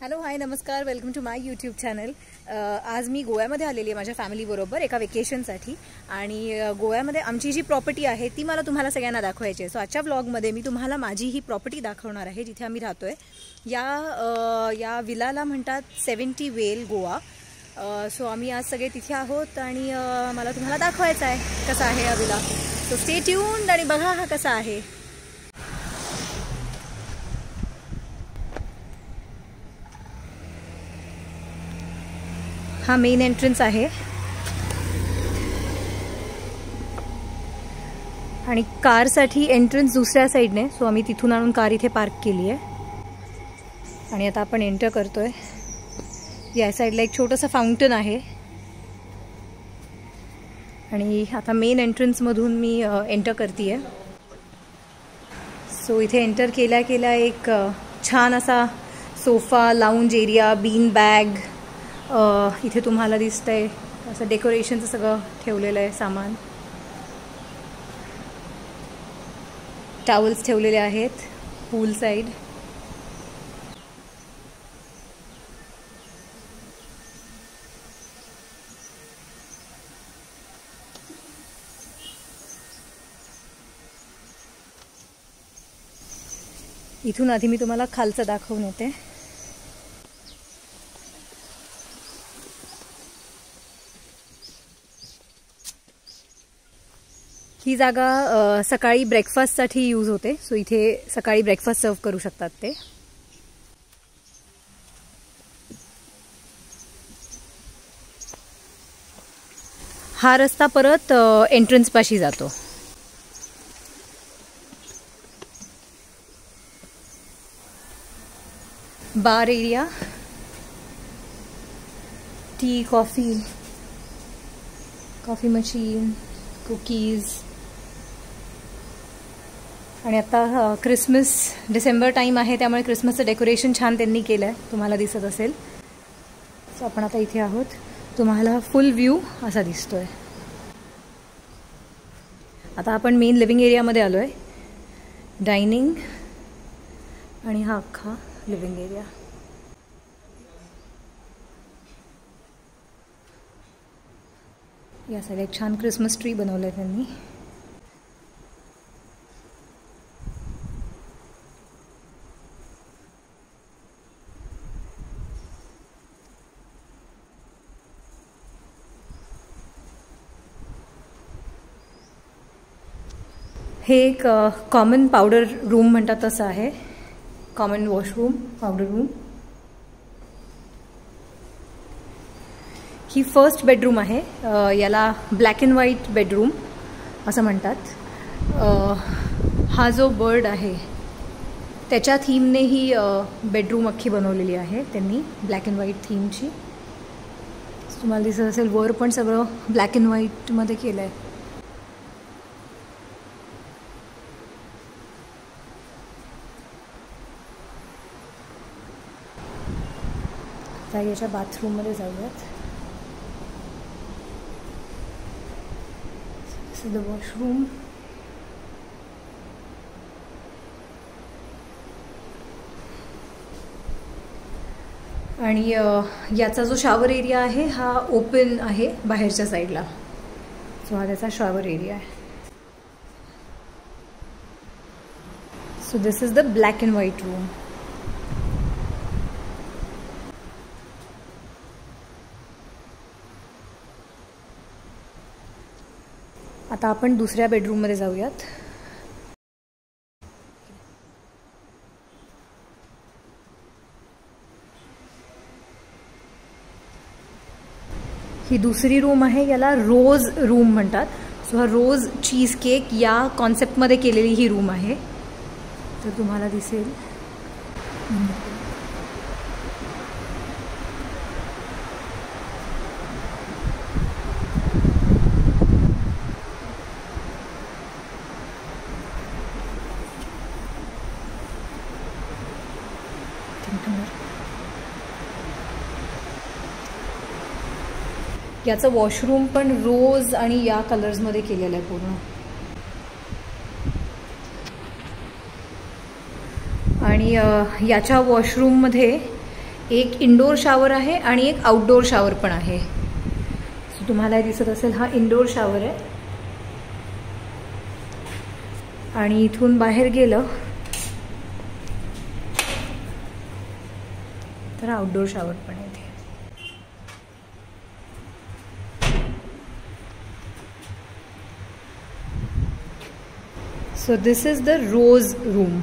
Hello hi नमस्कार, welcome to my YouTube channel. आज मी गोव्यामध्ये आलेली आहे माझ्या फॅमिलीबरोबर एका वेकेशनसाठी आणि गोव्यामध्ये आमची जी प्रॉपर्टी आहे ती मला तुम्हाला सगळ्यांना दाखवायची आहे। सो आजच्या व्लॉगमध्ये मी तुम्हाला माझी ही प्रॉपर्टी दाखवणार आहे जिथे आम्ही राहतोय। या विलाला म्हणतात 70 वेल गोवा। सो आम्ही आज सगळे तिथे आहोत आणि मला तुम्हाला दाखवायचं आहे कसा आहे हा विला। सो स्टे ट्यून्ड आणि बघा हा कसा आहे। हा मेन एंट्रन्स आहे आणि कारसाठी एंट्रन्स दुसऱ्या साईडने। सो आम्ही तिथून आणून कार इथे पार्क केली आहे आणि आता आपण एंटर करतोय। या साईडला एक छोटंसं फाउंटन आहे आणि आता मेन एंट्रन्स मधून मी एंटर करते आहे। सो इथे एंटर केल्या केल्या एक छान असा sofa, lounge area, bean bag इथे तुम्हाला दिसतंय। असं डेकोरेशनचं सगळं ठेवलेलं आहे सामान। टॉवेल्स ठेवलेले आहेत पूल साइड। इथून आधी मी तुम्हाला खालचं दाखवून येते। ही जागा सकाळी ब्रेकफास्टसाठी यूज होते। सो इथे सकाळी ब्रेकफास्ट सर्व करू शकतात ते। हा रस्ता परत एंट्रन्स पाशी जातो। Bar area, tea, coffee machine, cookies आणि आता क्रिसमस डिसेंबर टाइम आहे त्यामुळे क्रिसमसचं डेकोरेशन छान त्यांनी केलं आहे, तुम्हाला दिसत असेल। सो आपण आता इथे आहोत, तुम्हाला फुल व्ह्यू असा दिसतोय। आता आपण मेन लिव्हिंग एरियामध्ये आलोय। डायनिंग आणि हा अख्खा लिव्हिंग एरिया। या साईड एक छान क्रिसमस ट्री बनवलाय त्यांनी। हे एक कॉमन पावडर रूम म्हणतात तसं आहे। Common washroom, powder room. ही फर्स्ट बेडरूम आहे। याला ब्लॅक अँड व्हाईट बेडरूम असं म्हणतात। हा जो बर्ड आहे त्याच्या थीमने ही बेडरूम अख्खी बनवलेली आहे त्यांनी, ब्लॅक अँड व्हाईट थीमची। तुम्हाला दिसत असेल वर पण सगळं ब्लॅक अँड व्हाईटमध्ये केलं आहे। आता याच्या बाथरूममध्ये जाऊयात। The washroom. आणि याचा जो शॉवर एरिया आहे हा ओपन आहे बाहेरच्या साईडला। सो हा त्याचा शॉवर एरिया आहे। So this is the black and white room. आता आपण दुसऱ्या बेडरूममध्ये जाऊयात। ही दुसरी रूम आहे, याला रोज रूम म्हणतात। सो हा रोज चीज केक या कॉन्सेप्टमध्ये केलेली ही रूम आहे, तर तुम्हाला दिसेल। याचं वॉशरूम पण रोज आणि या कलर्समध्ये केलेलं आहे पूर्ण। आणि याच्या वॉशरूममध्ये एक इनडोअर शॉवर आहे आणि एक आउटडोअर शॉवर पण आहे. सो तुम्हाला दिसत असेल हा इनडोअर शॉवर आहे आणि इथून बाहेर गेलं तर आउटडोअर शॉवर पण आहे. So this is the rose room.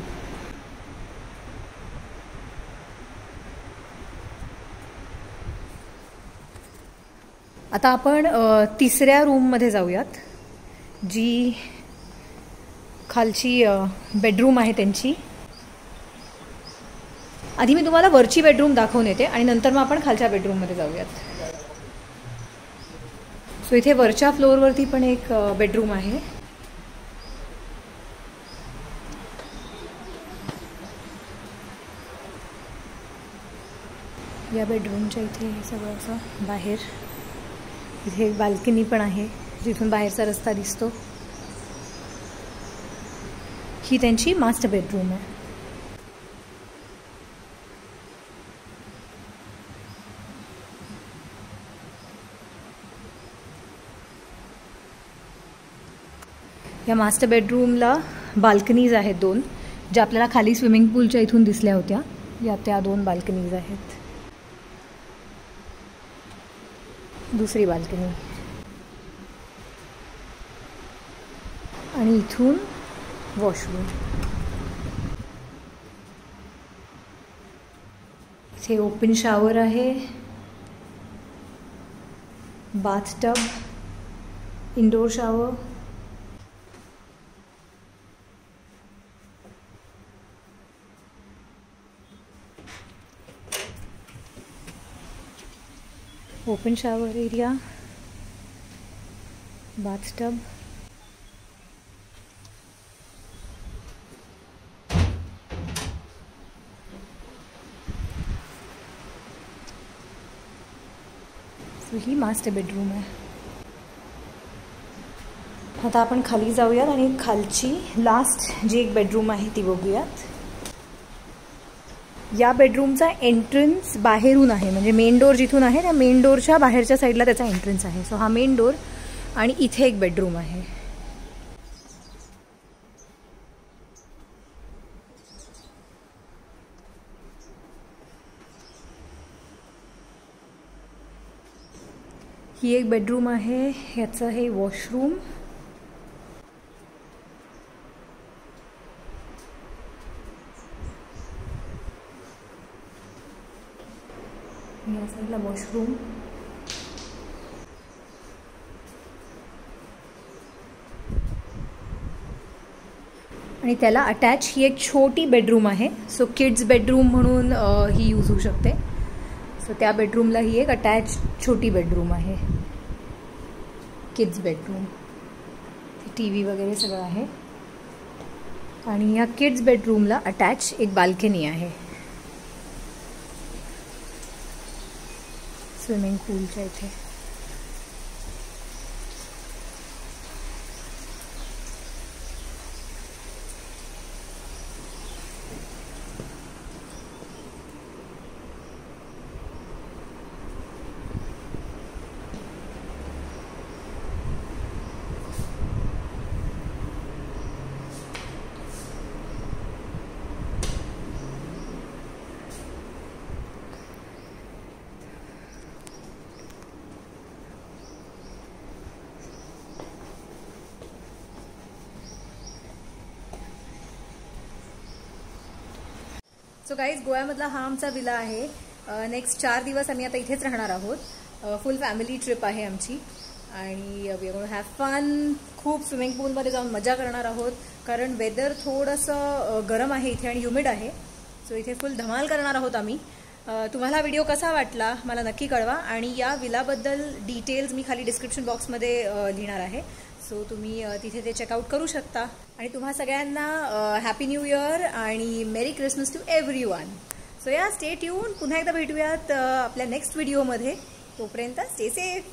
आता आपण तिसऱ्या रूममध्ये जाऊयात, जी खालची बेडरूम आहे त्यांची. आधी मी तुम्हाला वरची बेडरूम दाखवून येते आणि नंतर मग आपण खालच्या बेडरूममध्ये जाऊयात. सो इथे वरच्या फ्लोअरवरती पण एक बेडरूम आहे. या बेडरूमच्या इथे सगळं असं बाहेर, इथे एक बाल्कनी पण आहे जिथून बाहेरचा रस्ता दिसतो. ही त्यांची मास्टर बेडरूम आहे. या मास्टर बेडरूमला बाल्कनीज आहेत 2, ज्या आपल्याला खाली स्विमिंग पूलच्या इथून दिसल्या होत्या. या त्या 2 बाल्कनीज आहेत. दुसरी बाल्कनी आणि इथून वॉशरूम. इथे ओपन शॉवर आहे, bathtub, indoor shower. Open shower area, bathtub. So ही मास्टर बेडरूम आहे. आता आपण खाली जाऊयात आणि खालची लास्ट जी एक बेडरूम आहे ती बघूयात. या बेडरूमचा एंट्रन्स बाहेरून आहे, म्हणजे मेन डोअर जिथून आहे त्या मेन डोअरच्या बाहेरच्या साईडला त्याचा एंट्रन्स आहे. सो हा मेन डोअर आणि इथे एक बेडरूम आहे. ही एक बेडरूम आहे, ह्याचं हे वॉशरूम. या साईडला वॉशरूम. आणि त्याला अटॅच ही एक छोटी बेडरूम आहे. सो किड्स बेडरूम म्हणून ही यूज होऊ शकते. सो त्या बेडरूमला ही एक अटॅच छोटी बेडरूम आहे, किड्स बेडरूम. टीव्ही वगैरे सगळं आहे. आणि या किड्स बेडरूमला अटॅच एक बाल्कनी आहे स्विमिंग पूलच्या इथे. सो गाईज, गोव्यामधला हा आमचा विला आहे. नेक्स्ट 4 दिवस आम्ही आता इथेच राहणार आहोत. फुल फॅमिली ट्रिप आहे आमची आणि we are going to have fun. खूप स्विमिंग पूलमध्ये जाऊन मजा करणार आहोत, कारण वेदर थोडंसं गरम आहे इथे आणि ह्युमिड आहे. सो इथे फुल धमाल करणार आहोत आम्ही. तुम्हाला व्हिडिओ कसा वाटला मला नक्की कळवा. आणि या विलाबद्दल डिटेल्स मी खाली डिस्क्रिप्शन बॉक्समध्ये लिहिणार आहे. सो तुम्ही तिथे ते चेकआउट करू शकता. आणि तुम्हा सगळ्यांना हॅपी न्यू इयर आणि merry Christmas to everyone. So yeah, stay tuned. पुन्हा एकदा भेटूयात आपल्या नेक्स्ट व्हिडिओमध्ये. तोपर्यंत स्टे सेफ.